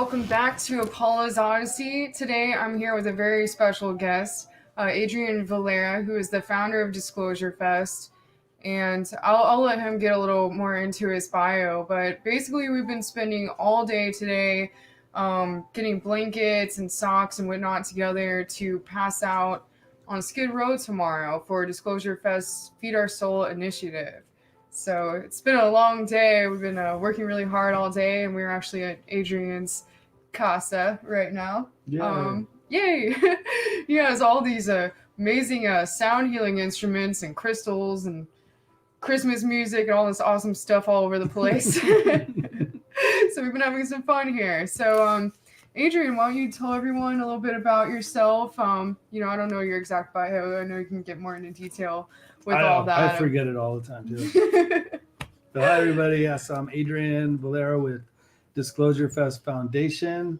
welcome back to Apollo's Odyssey. Today I'm here with a very special guest, Adrian Vallera, who is the founder of Disclosurefest. And I'll let him get a little more into his bio, but basically we've been spending all day today getting blankets and socks and whatnot together to pass out on Skid Row tomorrow for Disclosurefest's Feed Our Soul initiative. So it's been a long day. We've been working really hard all day, and we're actually at Adrian's casa right now. Yay! He has all these amazing sound healing instruments and crystals and Christmas music and all this awesome stuff all over the place. So we've been having some fun here. So Adrian, why don't you tell everyone a little bit about yourself? I don't know your exact bio. I know you can get more into detail with all that. I forget it all the time too. So hi everybody. Yes, I'm Adrian Vallera with Disclosurefest Foundation.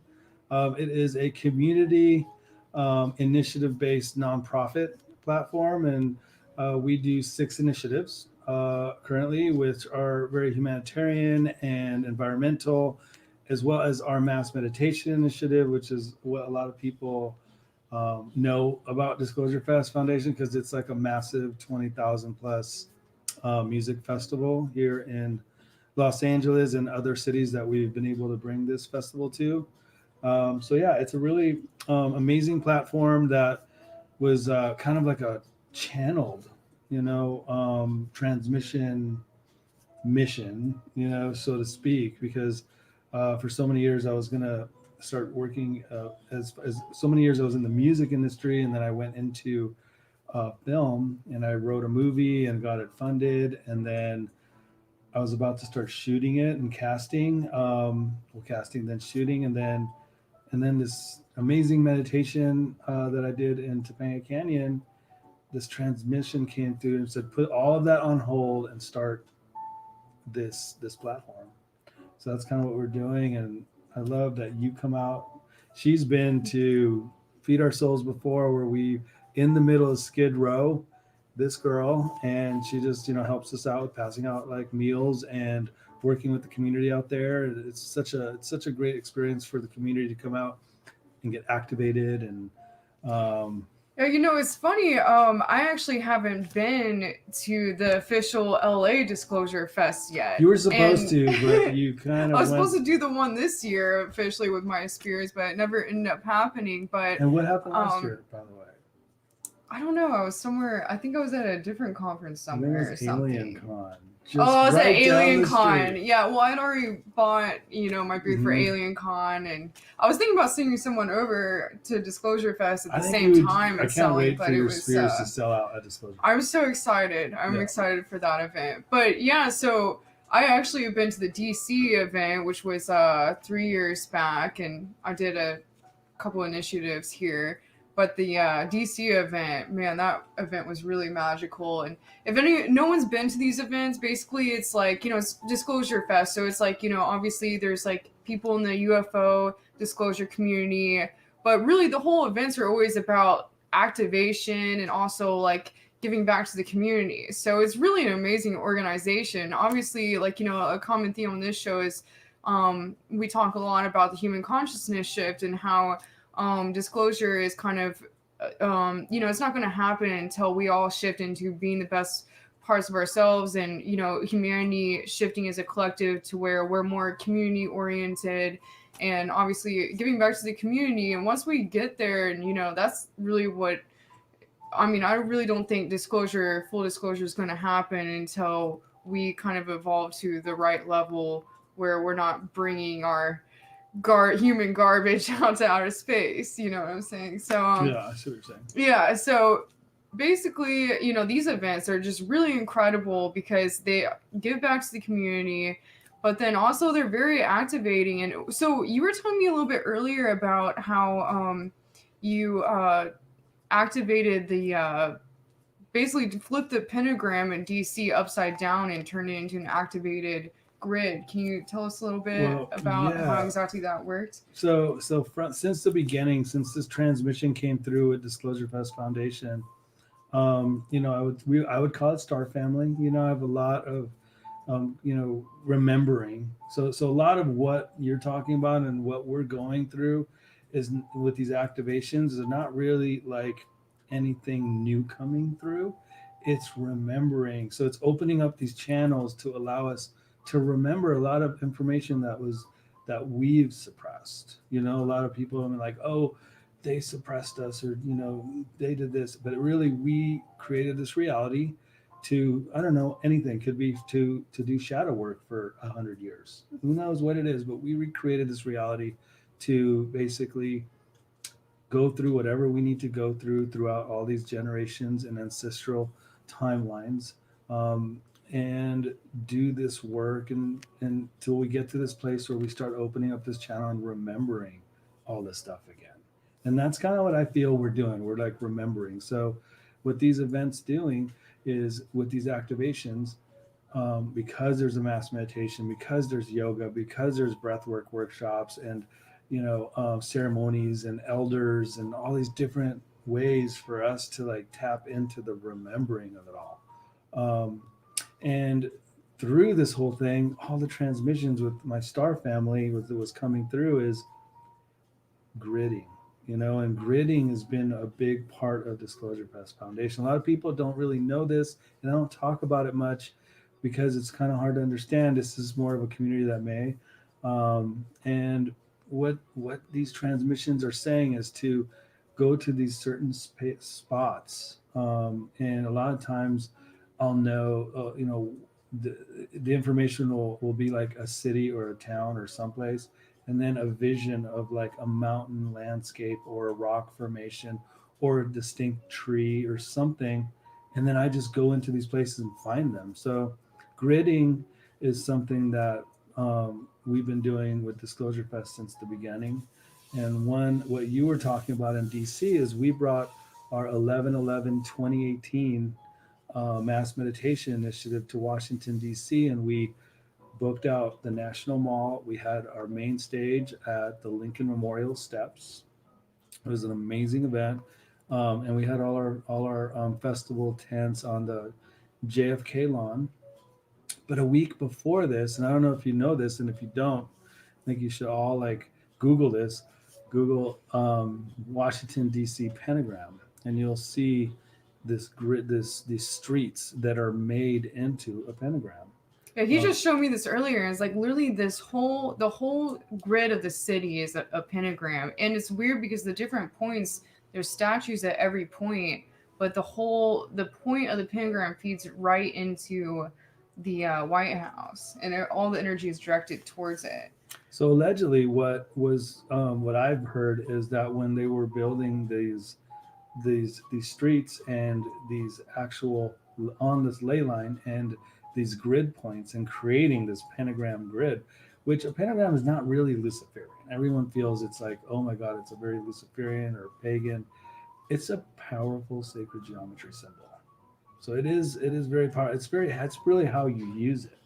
It is a community initiative-based nonprofit platform, and we do 6 initiatives currently, which are very humanitarian and environmental, as well as our mass meditation initiative, which is what a lot of people know about Disclosurefest Foundation, because it's like a massive 20,000 plus music festival here in Los Angeles and other cities that we've been able to bring this festival to. It's a really amazing platform that was kind of like a channeled, transmission mission, so to speak, because for so many years I was going to start working as so many years I was in the music industry, and then I went into film and I wrote a movie and got it funded, and then I was about to start shooting it and casting, then shooting, and then this amazing meditation that I did in Topanga Canyon, this transmission came through and said put all of that on hold and start this platform. So that's kind of what we're doing, and I love that you come out. She's been to Feed Our Souls before, where we in the middle of Skid Row, this girl, and she just helps us out with passing out like meals and working with the community out there. It's such a great experience for the community to come out and get activated. And it's funny. I actually haven't been to the official LA Disclosurefest yet. You were supposed to, but you kind of. I was supposed to do the one this year officially with my spirits, but it never ended up happening. And what happened last year, by the way? I don't know. I was somewhere. I think I was at a different conference somewhere or something. Alien Con. I was at Alien Con. Yeah, well, I'd already bought, my booth for Alien Con, and I was thinking about sending someone over to Disclosurefest at the same time and selling, but it was to sell out at Disclosure. I'm so excited. I'm excited for that event. But yeah, so I actually have been to the DC event, which was 3 years back, and I did a couple initiatives here. But the DC event, man, that event was really magical. And if no one's been to these events, basically it's like, it's Disclosurefest. So it's like, obviously there's like people in the UFO disclosure community, but really the whole events are always about activation and also like giving back to the community. So it's really an amazing organization. Obviously, like, a common theme on this show is we talk a lot about the human consciousness shift and how disclosure is kind of, it's not going to happen until we all shift into being the best parts of ourselves and, humanity shifting as a collective to where we're more community oriented and obviously giving back to the community. And once we get there, and, that's really what, I really don't think full disclosure is going to happen until we kind of evolve to the right level where we're not bringing our human garbage out to outer space, you know what I'm saying? So yeah, I see what you're saying. Yeah, so basically, these events are just really incredible because they give back to the community, but then also they're very activating. And so you were telling me a little bit earlier about how you activated the basically flipped the pentagram in DC upside down and turned it into an activated grid. Can you tell us a little bit about how exactly that worked? So since the beginning, since this transmission came through at Disclosurefest Foundation, I would call it Star Family. I have a lot of remembering. So a lot of what you're talking about and what we're going through is with these activations is not really like anything new coming through. It's remembering. So it's opening up these channels to allow us to remember a lot of information that we've suppressed. A lot of people are like, oh, they suppressed us, or they did this, but really we created this reality to, I don't know, anything could be to do shadow work for 100 years. Who knows what it is, but we recreated this reality to basically go through whatever we need to go through throughout all these generations and ancestral timelines, um, and do this work and until we get to this place where we start opening up this channel and remembering all this stuff again. And that's kind of what I feel we're doing. We're like remembering. So what these events doing is with these activations, because there's a mass meditation, because there's yoga, because there's breathwork workshops, and ceremonies and elders and all these different ways for us to like tap into the remembering of it all. And through this whole thing, all the transmissions with my star family was coming through is gridding, and gridding has been a big part of Disclosurefest Foundation. A lot of people don't really know this, and I don't talk about it much because it's kind of hard to understand. This is more of a community that may, and what these transmissions are saying is to go to these certain spots, and a lot of times I'll know, the information will be like a city or a town or someplace, and then a vision of like a mountain landscape or a rock formation or a distinct tree or something, and then I just go into these places and find them. So gridding is something that, we've been doing with Disclosure Fest since the beginning. And what you were talking about in DC is we brought our 11/11/2018 mass meditation initiative to Washington DC, and we booked out the National Mall. We had our main stage at the Lincoln Memorial Steps. It was an amazing event, and we had all our festival tents on the JFK lawn. But a week before this, and I don't know if you know this, and if you don't, I think you should all like Google this. Google Washington D.C. pentagram, and you'll see this grid, these streets that are made into a pentagram. Yeah, he just showed me this earlier. It's like literally the whole grid of the city is a pentagram, and it's weird because the different points, there's statues at every point, but the point of the pentagram feeds right into the White House, and all the energy is directed towards it. So allegedly, what I've heard is that when they were building these streets and these actual on this ley line and these grid points and creating this pentagram grid, which a pentagram is not really Luciferian. Everyone feels it's like, oh my God, it's a very Luciferian or pagan. It's a powerful sacred geometry symbol. So it is very powerful. It's really how you use it,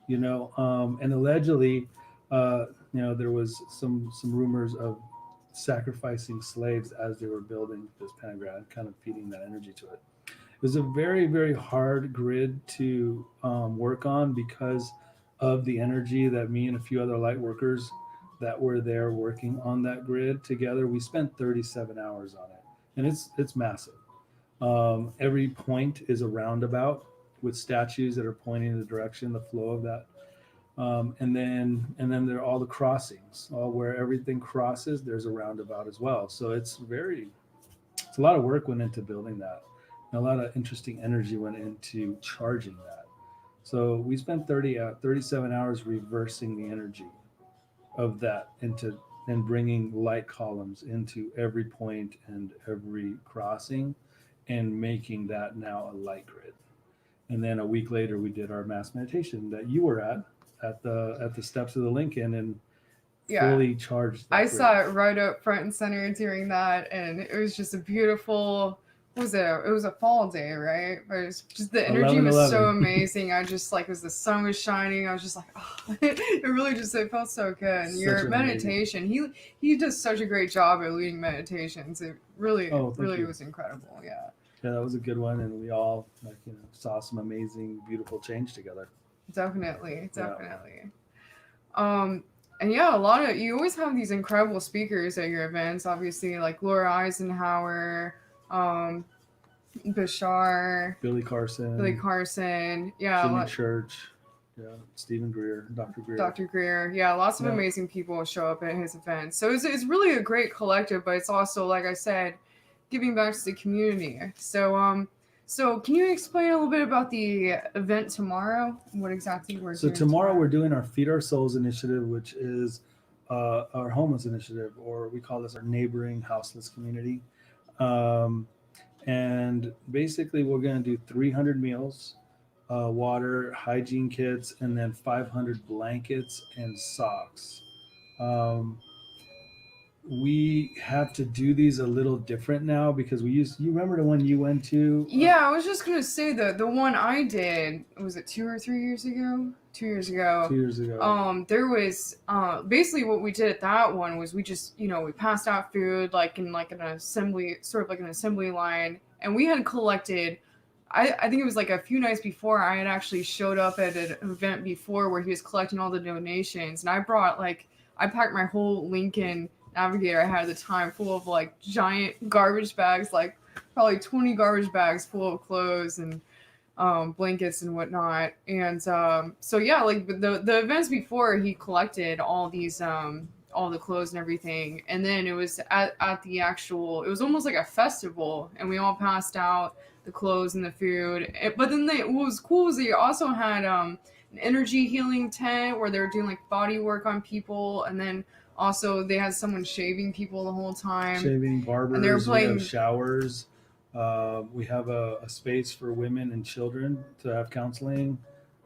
and allegedly, there was some rumors of sacrificing slaves as they were building this pentagram, kind of feeding that energy to it. It was a very, very hard grid to work on because of the energy that me and a few other light workers that were there working on that grid together. We spent 37 hours on it, and it's massive. Every point is a roundabout with statues that are pointing in the direction, the flow of that. And then there are all the crossings, all where everything crosses. There's a roundabout as well. So it's a lot of work went into building that, and a lot of interesting energy went into charging that. So we spent 37 hours reversing the energy of that and bringing light columns into every point and every crossing, and making that now a light grid. And then a week later, we did our mass meditation that you were at the steps of the Lincoln, and fully charged. I saw it right up front and center during that, and it was just a beautiful. What was it? It was a fall day, right? But it was just the energy was so amazing. I just like as the sun was shining, I was just like, oh, it really it felt so good. And your meditation, he does such a great job at leading meditations. It really was incredible. Yeah. Yeah, that was a good one, and we all saw some amazing, beautiful change together. Definitely, Yeah. definitely. Um, and yeah, a lot of you always have these incredible speakers at your events. Obviously, like Laura Eisenhower, um, Bashar, Billy Billy Carson, Carson. Yeah, Jimmy Church, yeah, Stephen Greer, Dr. Greer. Dr. Greer. Yeah, lots of Yeah. amazing people show up at his events. So it's really a great collective, but it's also, like I said, giving back to the community. So can you explain a little bit about the event tomorrow? What exactly we're So doing tomorrow tomorrow? we're doing our Feed Our Souls initiative, which is our homeless initiative, or we call this our neighboring houseless community. Um, and basically, we're going to do 300 meals, water, hygiene kits, and then 500 blankets and socks. Um, we have to do these a little different now because you remember the one you went to? Yeah, I was just gonna say the one I did, was it 2 or 3 years ago? 2 years ago. 2 years ago. There was basically what we did at that one was we just, we passed out food like in like an assembly, sort of like an assembly line, and we had collected. I think it was like a few nights before I had actually showed up at an event before where he was collecting all the donations, and I packed my whole Lincoln Navigator I had at the time full of like giant garbage bags, like probably 20 garbage bags full of clothes and blankets and whatnot. And so yeah, like the events before, he collected all the clothes and everything, and then it was at the actual, it was almost like a festival, and we all passed out the clothes and the food. But then what was cool was they also had an energy healing tent where they were doing like body work on people, and then also they had someone shaving people the whole time. Shaving, And they were barbers, we playing. have showers. We have a space for women and children to have counseling.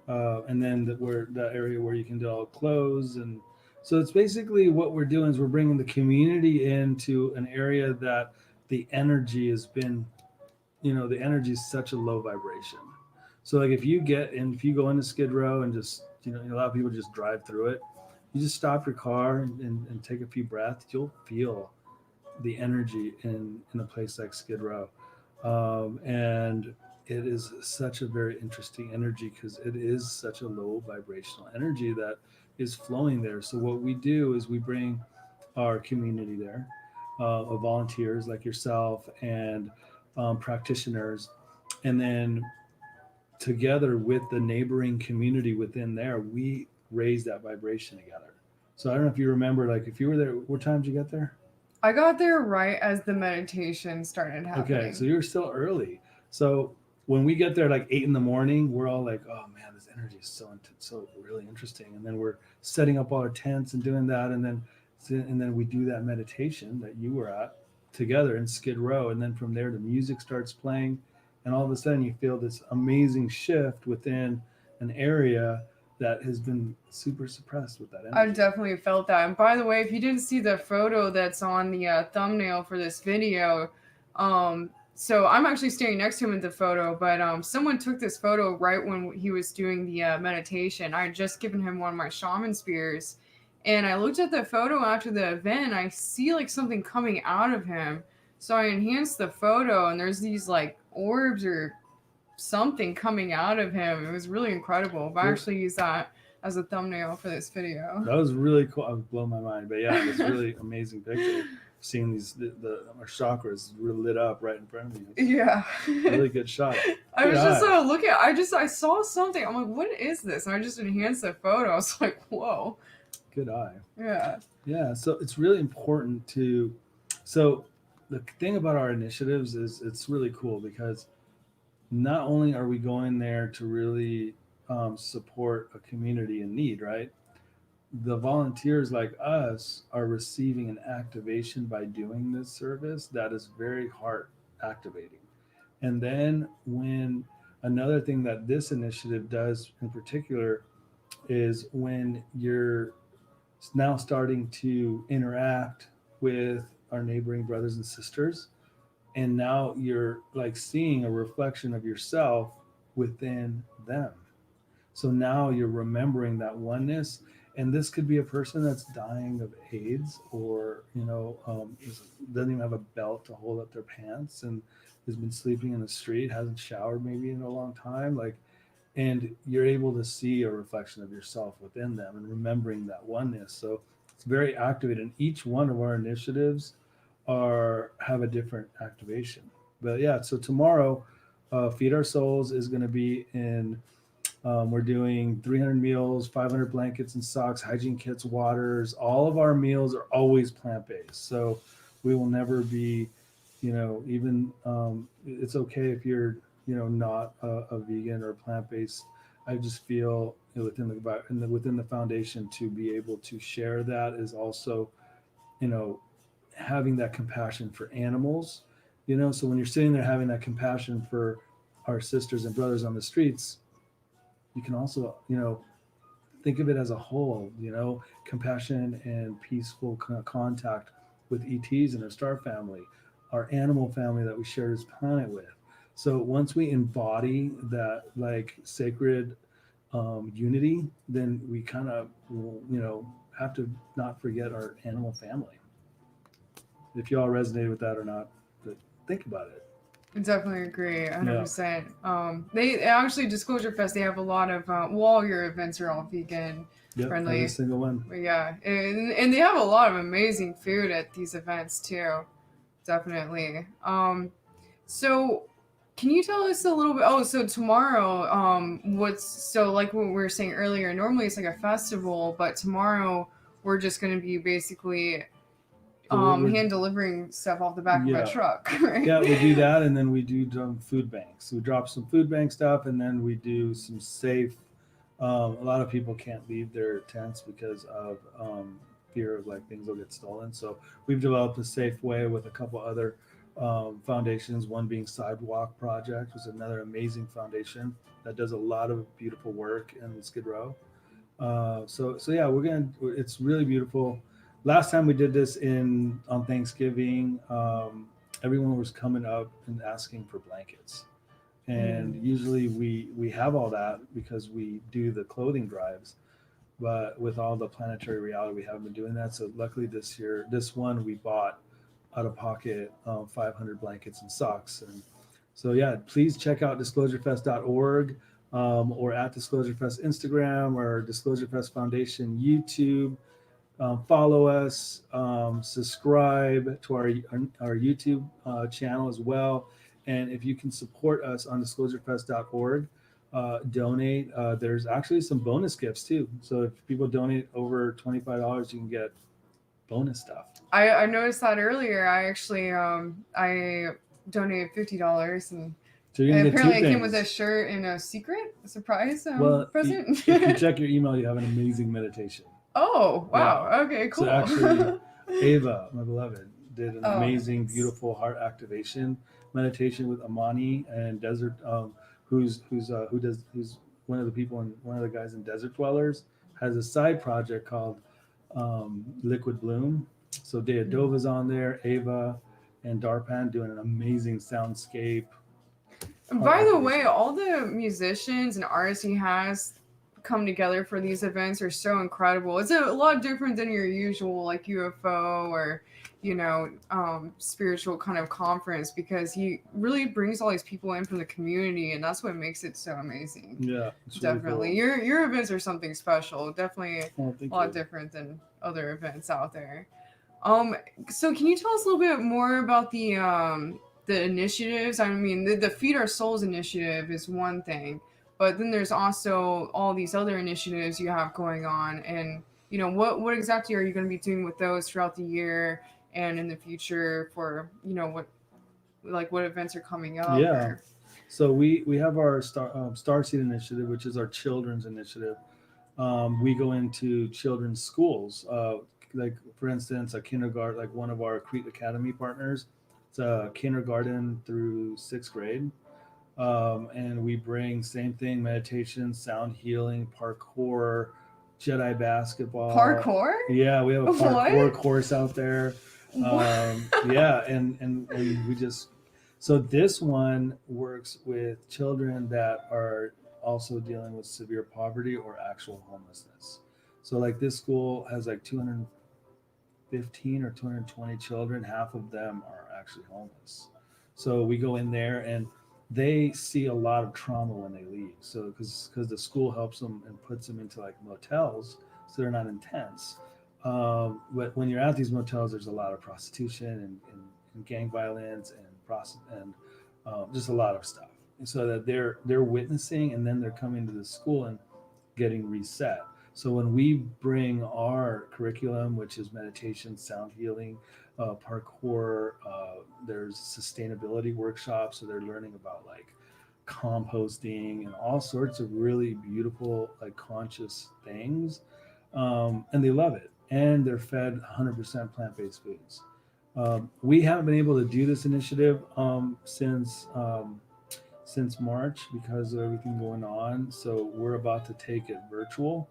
And then the area where you can do all clothes. And so it's basically what we're doing is we're bringing the community into an area that the energy has been, the energy is such a low vibration. So like if you go into Skid Row and just, a lot of people just drive through it, you just stop your car and take a few breaths, you'll feel the energy in a place like Skid Row. And it is such a very interesting energy because it is such a low vibrational energy that is flowing there. So what we do is we bring our community there, of volunteers like yourself and practitioners, and then together with the neighboring community within there, we raise that vibration together. So I don't know if you remember, like if you were there, what time did you get there? I got there right as the meditation started happening. Okay, so you're still early. So when we get there like 8 in the morning, we're all like, "Oh man, this energy is so really interesting." And then we're setting up all our tents and doing that, and then we do that meditation that you were at together in Skid Row, and then from there the music starts playing, and all of a sudden you feel this amazing shift within an area that has been super suppressed with that energy. I definitely felt that. And by the way, if you didn't see the photo that's on the thumbnail for this video, so I'm actually standing next to him in the photo, but someone took this photo right when he was doing the meditation. I had just given him one of my shaman spears, and I looked at the photo after the event, and I see like something coming out of him. So I enhanced the photo, and there's these like orbs or something coming out of him. It was really incredible. But I actually used that as a thumbnail for this video. That was really cool. I was blowing my mind, but yeah, it was really amazing picture. Seeing our chakras really lit up right in front of me. Yeah, really good shot. I was just looking. I saw something. I'm like, what is this? And I just enhanced the photo. I was like, whoa. Good eye. Yeah. Yeah. So it's really important to. So the thing about our initiatives is it's really cool because not only are we going there to really support a community in need, right? The volunteers like us are receiving an activation by doing this service that is very heart activating. And then when another thing that this initiative does in particular is when you're now starting to interact with our neighboring brothers and sisters, and now you're like seeing a reflection of yourself within them. So now you're remembering that oneness, and this could be a person that's dying of AIDS, or doesn't even have a belt to hold up their pants, and has been sleeping in the street, hasn't showered maybe in a long time. Like and you're able to see a reflection of yourself within them and remembering that oneness. So it's very activated, and each one of our initiatives are have a different activation. But yeah, so tomorrow, Feed Our Souls is going to be in. We're doing 300 meals, 500 blankets and socks, hygiene kits, waters. All of our meals are always plant based, so we will never be, even it's okay if you're, not a vegan or plant based. I just feel within the foundation to be able to share that is also, you know, having that compassion for animals. So when you're sitting there having that compassion for our sisters and brothers on the streets, you can also, think of it as a whole, compassion and peaceful contact with ETs and our star family, our animal family that we share this planet with. So once we embody that like sacred unity, then we kind of, have to not forget our animal family. If y'all resonate with that or not, but think about it. Definitely agree, 100%. They actually Disclosurefest. They have a lot of all your events are all vegan friendly. Every single one. But yeah, and they have a lot of amazing food at these events too. Definitely. So can you tell us a little bit? Oh, so tomorrow, like what we were saying earlier? Normally it's like a festival, but tomorrow we're just going to be basically hand delivering stuff off the back of a truck, right? Yeah, we do that, and then we do food banks. We drop some food bank stuff, and then we do some safe. A lot of people can't leave their tents because of fear of like things will get stolen. So we've developed a safe way with a couple other foundations. One being Sidewalk Project, which is another amazing foundation that does a lot of beautiful work in Skid Row. So yeah, it's really beautiful. Last time we did this on Thanksgiving, everyone was coming up and asking for blankets, and usually we have all that because we do the clothing drives, but with all the planetary reality, we haven't been doing that. So luckily this one we bought out of pocket 500 blankets and socks. And so yeah, please check out disclosurefest.org or at Disclosurefest Instagram or Disclosurefest Foundation YouTube. Follow us, subscribe to our YouTube channel as well. And if you can support us on disclosurefest.org, donate. There's actually some bonus gifts too. So if people donate over $25, you can get bonus stuff. I noticed that earlier. I actually I donated $50 and So apparently it came with a shirt and a surprise present. If you check your email, you have an amazing meditation. Oh, wow. Yeah. Okay, cool. So actually, Ava, my beloved, did an amazing, beautiful heart activation meditation with Amani and Desert, who's one of the guys in Desert Dwellers, has a side project called Liquid Bloom. So Deodova's on there, Ava and Darpan doing an amazing soundscape. By the way, all the musicians and artists he has come together for these events are so incredible. It's a lot different than your usual like UFO or spiritual kind of conference, because he really brings all these people in from the community, and that's what makes it so amazing. Yeah, definitely. Really cool. Your events are something special. Definitely a lot different than other events out there. So can you tell us a little bit more about the initiatives? I mean, the Feed Our Souls initiative is one thing, but then there's also all these other initiatives you have going on, and what exactly are you going to be doing with those throughout the year and in the future for what events are coming up? Yeah. So we have our Starseed initiative, which is our children's initiative. We go into children's schools, like for instance, a kindergarten, like one of our Crete Academy partners. It's a kindergarten through 6th grade. And we bring same thing, meditation, sound healing, parkour, Jedi basketball. Parkour? Yeah, we have a parkour course out there. Yeah, and we just, so this one works with children that are also dealing with severe poverty or actual homelessness. So like this school has like 215 or 220 children. Half of them are actually homeless. So we go in there, and they see a lot of trauma when they leave. So because the school helps them and puts them into like motels, so they're not intense. But when you're at these motels, there's a lot of prostitution and gang violence and just a lot of stuff. And so that they're witnessing, and then they're coming to the school and getting reset. So when we bring our curriculum, which is meditation, sound healing, parkour, there's sustainability workshops, so they're learning about like composting and all sorts of really beautiful, like conscious things, and they love it. And they're fed 100% plant-based foods. We haven't been able to do this initiative since March because of everything going on. So we're about to take it virtual.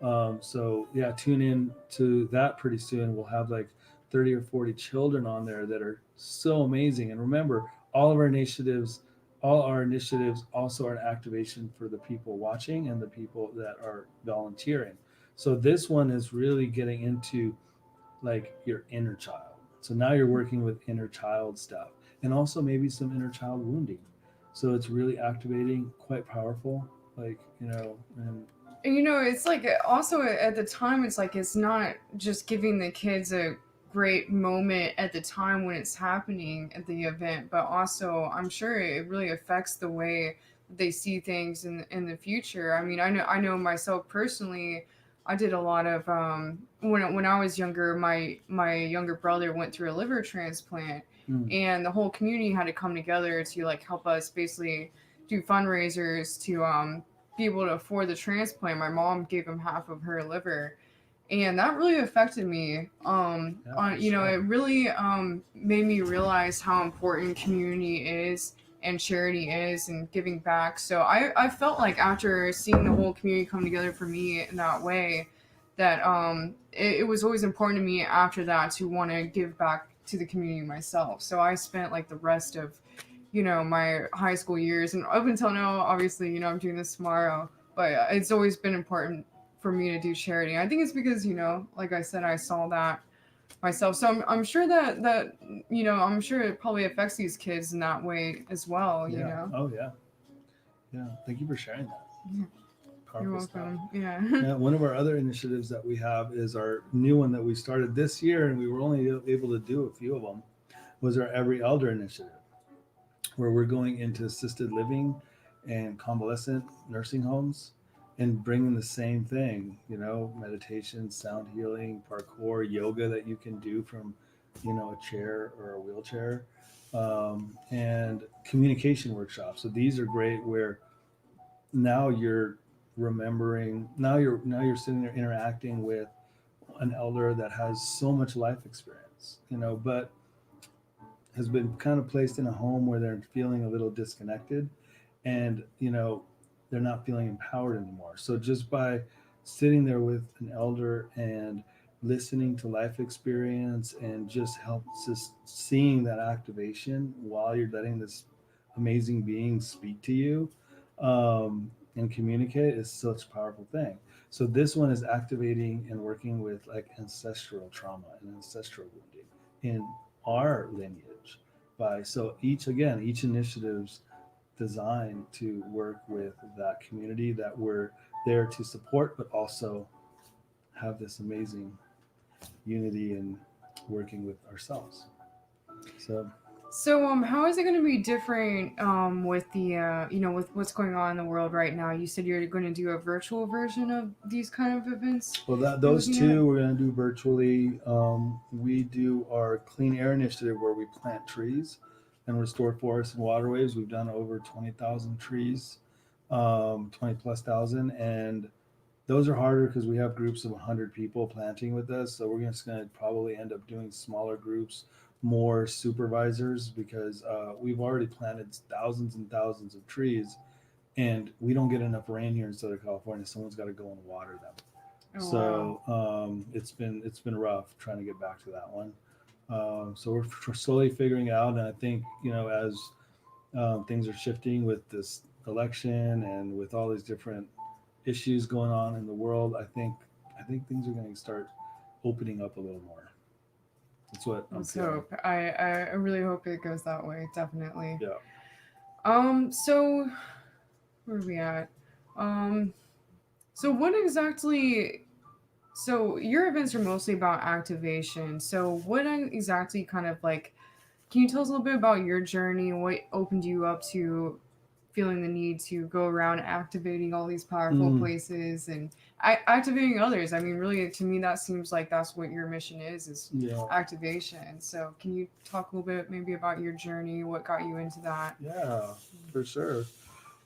So yeah, tune in to that pretty soon. We'll have like 30 or 40 children on there that are so amazing. And remember, all our initiatives also are an activation for the people watching and the people that are volunteering. So this one is really getting into like your inner child. So now you're working with inner child stuff and also maybe some inner child wounding. So it's really activating, quite powerful, like, And it's like also at the time, it's like it's not just giving the kids a great moment at the time when it's happening at the event, but also I'm sure it really affects the way they see things in the future. I mean, I know myself personally. I did a lot of when I was younger. My younger brother went through a liver transplant, and the whole community had to come together to like help us basically do fundraisers to be able to afford the transplant. My mom gave him half of her liver, and that really affected me. It really made me realize how important community is and charity is and giving back. So I felt like after seeing the whole community come together for me in that way, that it was always important to me after that to want to give back to the community myself. So I spent like the rest of my high school years and up until now, obviously, I'm doing this tomorrow, but it's always been important for me to do charity. I think it's because, like I said, I saw that myself. So I'm sure that I'm sure it probably affects these kids in that way as well, Oh yeah. Yeah. Thank you for sharing that. Yeah. You're Powerful stuff. welcome. Yeah. Yeah, one of our other initiatives that we have is our new one that we started this year, and we were only able to do a few of them, was our Every Elder initiative, where we're going into assisted living and convalescent nursing homes and bringing the same thing, meditation, sound healing, parkour, yoga that you can do from, a chair or a wheelchair, and communication workshops. So these are great where now you're remembering, now you're sitting there interacting with an elder that has so much life experience, but has been kind of placed in a home where they're feeling a little disconnected, and they're not feeling empowered anymore. So just by sitting there with an elder and listening to life experience and just seeing that activation while you're letting this amazing being speak to you, and communicate is such a powerful thing. So this one is activating and working with like ancestral trauma and ancestral wounding in our lineage. Each initiative's designed to work with that community that we're there to support, but also have this amazing unity and working with ourselves. So, how is it going to be different with the with what's going on in the world right now? You said you're going to do a virtual version of these kind of events. Well, those two we're going to do virtually. We do our clean air initiative where we plant trees and restore forests and waterways. We've done over 20,000 trees, 20 plus thousand, and those are harder because we have groups of 100 people planting with us. So we're just going to probably end up doing smaller groups, more supervisors, because we've already planted thousands and thousands of trees, and we don't get enough rain here in Southern California. Someone's got to go and water them. Wow. It's been rough trying to get back to that one. So we're slowly figuring out, and I think as things are shifting with this election and with all these different issues going on in the world, I think things are going to start opening up a little more. That's what I'm feeling. Hope. I really hope it goes that way. Definitely. Yeah. So where are we at? Um, so what exactly? So your events are mostly about activation. So what exactly kind of like? Can you tell us a little bit about your journey? What opened you up to feeling the need to go around activating all these powerful Mm, places and activating others? I mean, really, to me, that seems like that's what your mission is yeah, activation. So, can you talk a little bit maybe about your journey? What got you into that? yeah, for sure.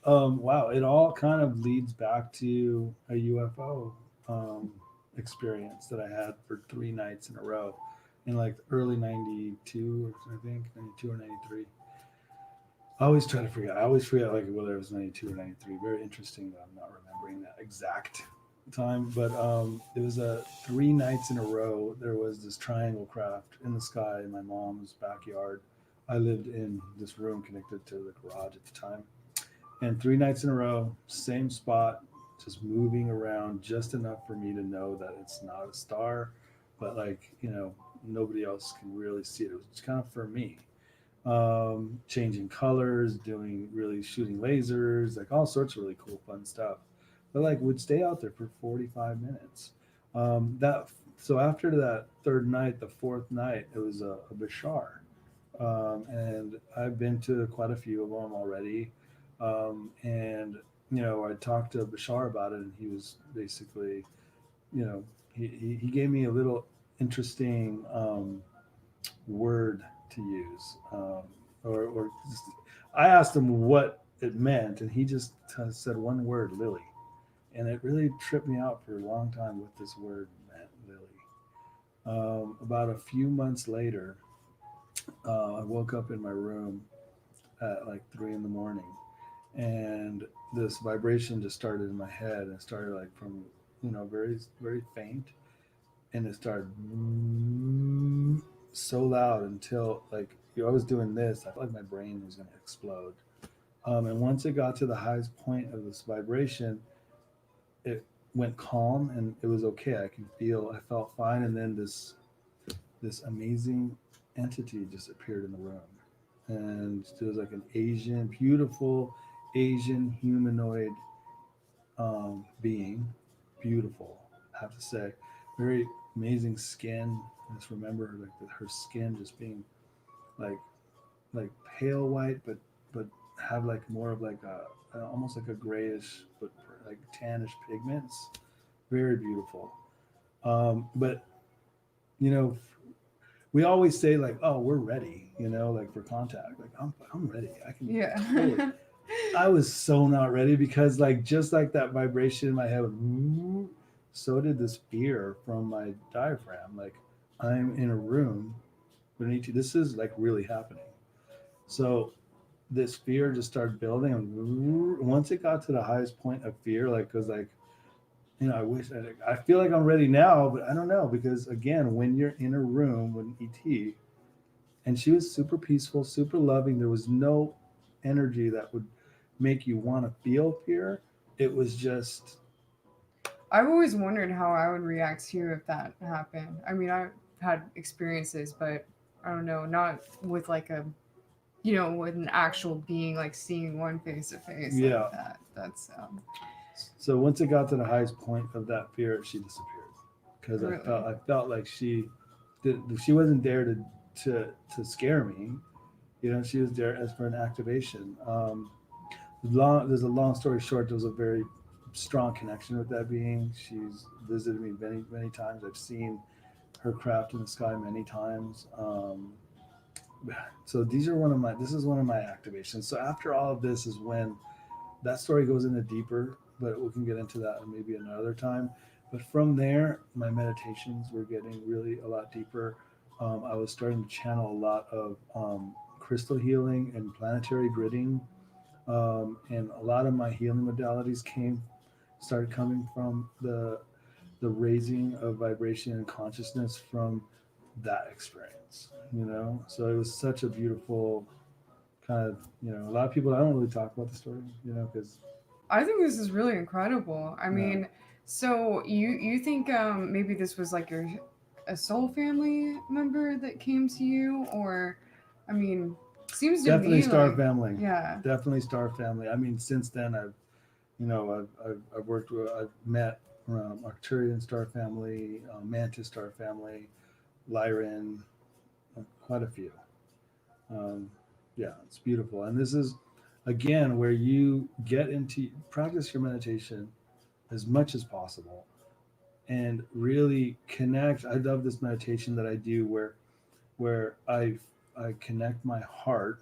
Wow, it all kind of leads back to a UFO um, experience that I had for 3 nights in a row in like early 92, or I think 92 or 93. I always try to forget. I always forget like whether it was 92 or 93. Very interesting that I'm not remembering that exact time. But it was 3 nights in a row. There was this triangle craft in the sky in my mom's backyard. I lived in this room connected to the garage at the time, and 3 nights in a row, same spot, just moving around just enough for me to know that it's not a star, but like, nobody else can really see it. It was just kind of for me. Changing colors, doing really shooting lasers, like all sorts of really cool, fun stuff. But like would stay out there for 45 minutes. That so after that third night, the fourth night, it was a Bashar, and I've been to quite a few of them already. And I talked to Bashar about it, and he was basically, you know, he gave me a little interesting word to use, or just, I asked him what it meant, and he just said one word, Lily, and it really tripped me out for a long time what this word meant, Lily. About a few months later, I woke up in my room at like 3 in the morning, and this vibration just started in my head, and it started like from very very faint, and it started so loud until like I was doing this. I felt like my brain was going to explode. And once it got to the highest point of this vibration, it went calm and it was okay. I felt fine, and then this amazing entity just appeared in the room, and it was like an Asian, beautiful Asian humanoid being, beautiful, I have to say, very amazing skin. I just remember like her skin just being like like pale white, but have like more of like a almost like a grayish but like tannish pigments. Very beautiful. But you know, we always say like, "Oh, we're ready," like for contact. Like I'm ready. I can Yeah. totally. I was so not ready because like just like that vibration in my head, so did this fear from my diaphragm. Like I'm in a room beneath you. This is like really happening. So this fear just started building, and once it got to the highest point of fear, like because like I feel like I'm ready now, but I don't know because again, when you're in a room with ET, and she was super peaceful, super loving. There was no energy that would make you want to feel fear. It was just, I've always wondered how I would react to if that happened. I mean, I've had experiences, but I don't know, not with like a, with an actual being, like seeing one face to face like yeah. that. That's So once it got to the highest point of that fear, she disappeared because really. I felt like she wasn't there to scare me. She was there as for an activation. There's a long story short. There was a very strong connection with that being. She's visited me many many times. I've seen her craft in the sky many times. So this is one of my activations. So after all of this is when that story goes into deeper, but we can get into that maybe another time. But from there, my meditations were getting really a lot deeper. I was starting to channel a lot of crystal healing and planetary gridding, and a lot of my healing modalities started coming from the raising of vibration and consciousness from that experience. So it was such a beautiful kind of, a lot of people, I don't really talk about the story, because I think this is really incredible. I yeah. mean, so you think maybe this was like a soul family member that came to you, or I mean, Seems to Definitely me star like, family. yeah. Definitely star family. I mean, since then I've worked with, I've met Arcturian star family, Mantis star family, Lyran, quite a few. Um, yeah, it's beautiful. And this is again where you get into practice your meditation as much as possible and really connect. I love this meditation that I do where I connect my heart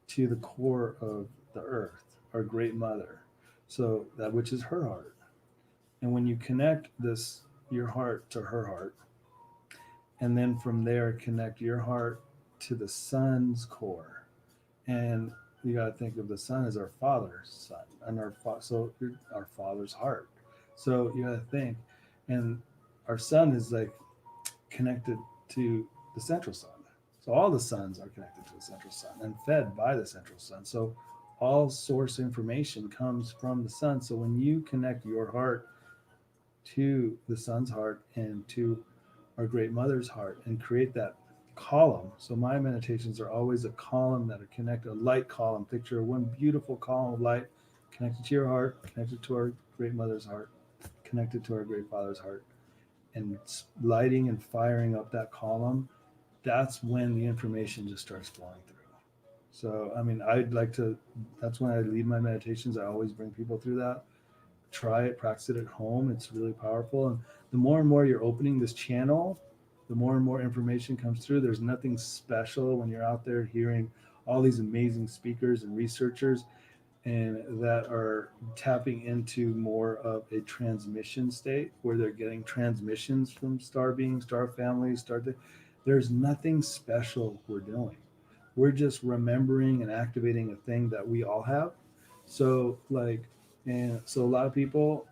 to the core of the earth, our great mother. So that which is her heart. And when you connect this your heart to her heart, and then from there connect your heart to the sun's core. And you got to think of the sun as our father's son and our father's heart. So you got to think, and our sun is like connected to the central sun. So all the suns are connected to the central sun and fed by the central sun. So all source information comes from the sun. So when you connect your heart to the sun's heart and to our great mother's heart and create that column. So my meditations are always a column that are connected, a light column. Picture one beautiful column of light connected to your heart, connected to our great mother's heart, connected to our great father's heart, and lighting and firing up that column. That's when the information just starts flowing through. So, I mean, I'd like to, that's when I lead my meditations. I always bring people through that. Try it, practice it at home. It's really powerful. And the more and more you're opening this channel, the more and more information comes through. There's nothing special when you're out there hearing all these amazing speakers and researchers and that are tapping into more of a transmission state where they're getting transmissions from star beings, star families, there's nothing special we're doing. We're just remembering and activating a thing that we all have. So like, and so a lot of people,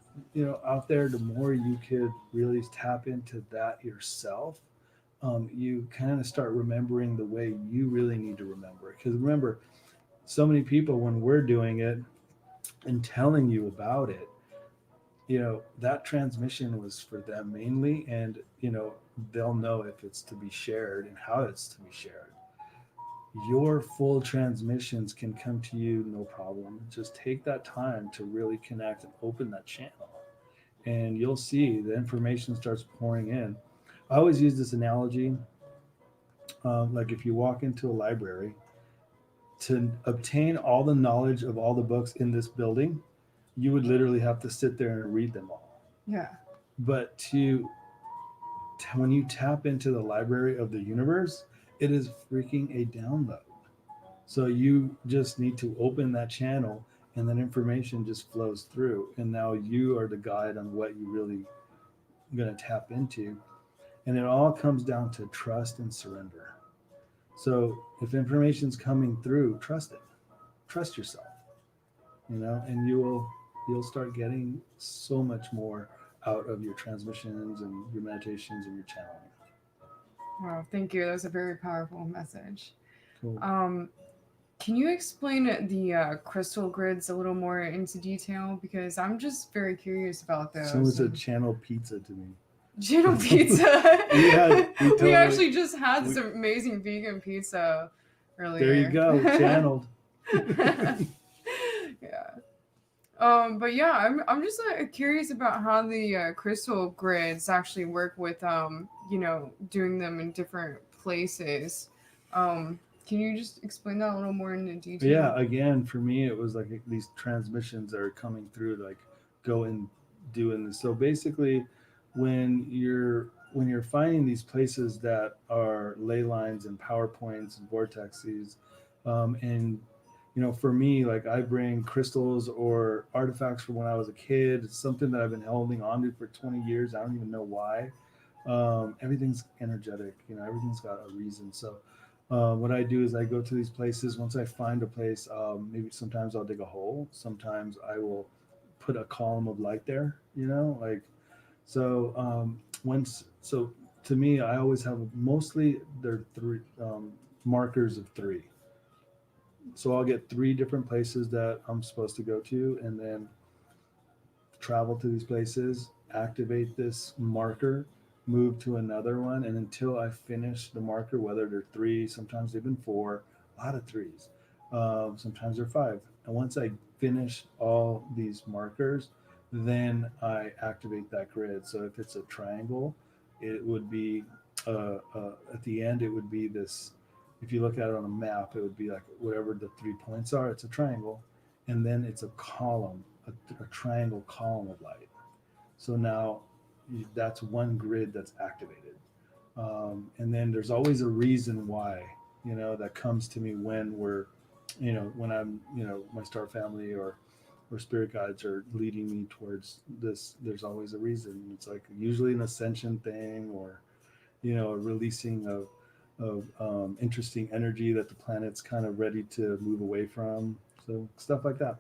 out there, the more you could really tap into that yourself, you kind of start remembering the way you really need to remember it. Because remember, so many people, when we're doing it and telling you about it, that transmission was for them mainly, and they'll know if it's to be shared and how it's to be shared. Your full transmissions can come to you no problem. Just take that time to really connect and open that channel, and you'll see the information starts pouring in. I always use this analogy, like if you walk into a library, to obtain all the knowledge of all the books in this building, you would literally have to sit there and read them all. Yeah. But when you tap into the library of the universe, it is freaking a download. So you just need to open that channel, and then information just flows through. And now you are the guide on what you really going to tap into. And it all comes down to trust and surrender. So if information's coming through, trust it. Trust yourself, and you'll start getting so much more out of your transmissions and your meditations and your channeling. Wow, thank you. That was a very powerful message. Cool. Can you explain the crystal grids a little more into detail? Because I'm just very curious about those. So it's a channel pizza to me. Channel pizza. We actually just had this amazing vegan pizza earlier. There you go, channeled. Yeah. But yeah, I'm just curious about how the crystal grids actually work with doing them in different places. Can you just explain that a little more in detail? Yeah, again, for me, it was like these transmissions that are coming through, like go and doing this. So basically, when you're finding these places that are ley lines and power points and vortexes, and for me, like I bring crystals or artifacts from when I was a kid. It's something that I've been holding on to for 20 years. I don't even know why. Everything's energetic, everything's got a reason. So what I do is I go to these places. Once I find a place, maybe sometimes I'll dig a hole. Sometimes I will put a column of light there, so to me, I always have mostly they're three markers of three. So I'll get three different places that I'm supposed to go to, and then travel to these places, activate this marker, move to another one, and until I finish the marker, whether they're three, sometimes they've been four, a lot of threes. Sometimes they're five. And once I finish all these markers, then I activate that grid. So if it's a triangle, it would be at the end, it would be this. If you look at it on a map, it would be like whatever the 3 points are, it's a triangle. And then it's a column, a triangle column of light. So now that's one grid that's activated. And then there's always a reason why, that comes to me when we're, when I'm, my star family or spirit guides are leading me towards this. There's always a reason. It's like usually an ascension thing, or, a releasing of interesting energy that the planet's kind of ready to move away from. So stuff like that.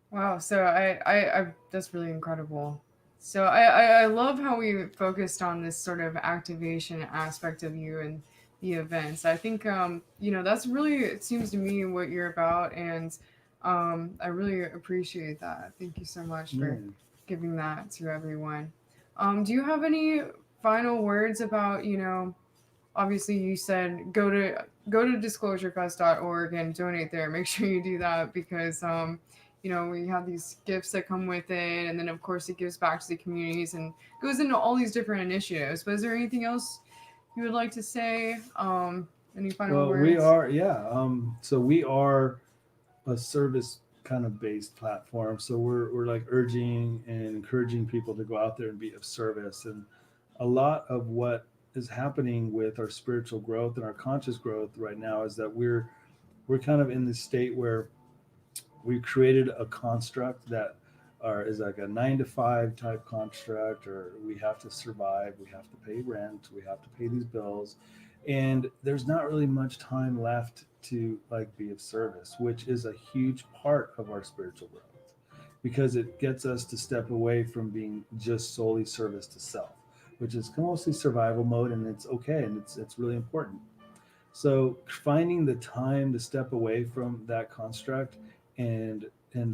Wow. So I that's really incredible. So I love how we focused on this sort of activation aspect of you and the events. I think that's really, it seems to me, what you're about, and I really appreciate that. Thank you so much for giving that to everyone. Do you have any final words about, obviously you said go to disclosurefest.org and donate there. Make sure you do that because we have these gifts that come with it, and then of course it gives back to the communities and goes into all these different initiatives. But is there anything else you would like to say? Any final words? We are, so we are a service kind of based platform. So we're like urging and encouraging people to go out there and be of service. And a lot of what is happening with our spiritual growth and our conscious growth right now is that we're kind of in this state where we created a construct that is like a 9 to 5 type construct, or we have to survive, we have to pay rent, we have to pay these bills, and there's not really much time left to like be of service, which is a huge part of our spiritual growth, because it gets us to step away from being just solely service to self, which is mostly survival mode, and it's okay, and it's really important. So finding the time to step away from that construct and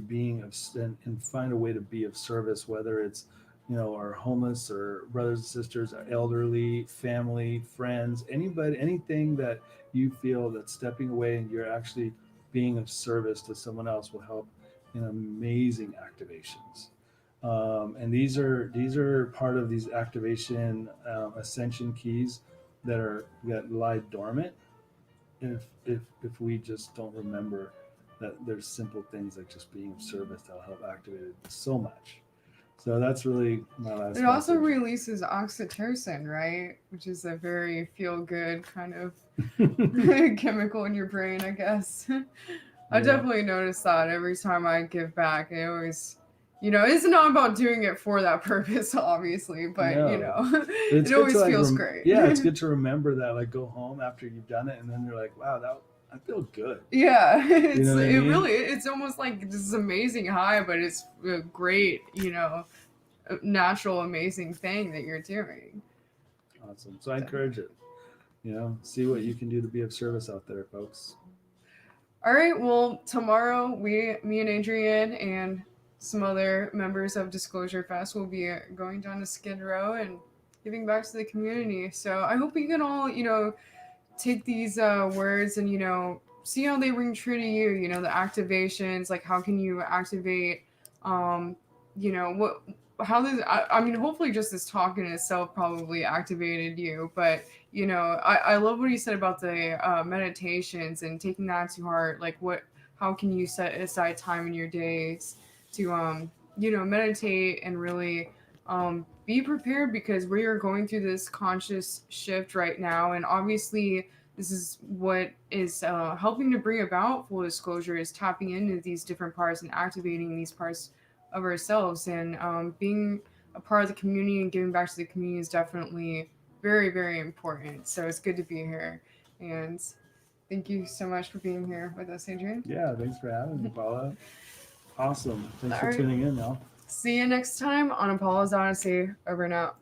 being and find a way to be of service, whether it's our homeless or brothers and sisters, our elderly, family, friends, anybody, anything that you feel that stepping away and you're actually being of service to someone else will help in amazing activations. And these are part of these activation ascension keys that lie dormant if we just don't remember that there's simple things like just being of service that'll help activate it so much. So that's really my last It also releases oxytocin, right? Which is a very feel-good kind of chemical in your brain, I guess. I definitely noticed that every time I give back. It always, it's not about doing it for that purpose, obviously, but, it always feels great. Yeah, it's good to remember that, like, go home after you've done it, and then you're like, wow, I feel good. Yeah, it's almost like this is amazing high, but it's a great, natural, amazing thing that you're doing. Awesome. So I encourage it. See what you can do to be of service out there, folks. All right. Well, tomorrow me and Adrian and some other members of Disclosurefest will be going down to Skid Row and giving back to the community. So I hope you can all, take these words and see how they ring true to you. The activations, like how can you activate hopefully just this talk in itself probably activated you, but I love what you said about the meditations and taking that to heart. Like how can you set aside time in your days to meditate and really be prepared, because we are going through this conscious shift right now, and obviously this is what is helping to bring about full disclosure, is tapping into these different parts and activating these parts of ourselves, and being a part of the community and giving back to the community is definitely very, very important. So it's good to be here, and thank you so much for being here with us, Adrian. Yeah, thanks for having me, Paula. Awesome. Thanks for tuning in, y'all. See you next time on Apollo's Odyssey. Over and out.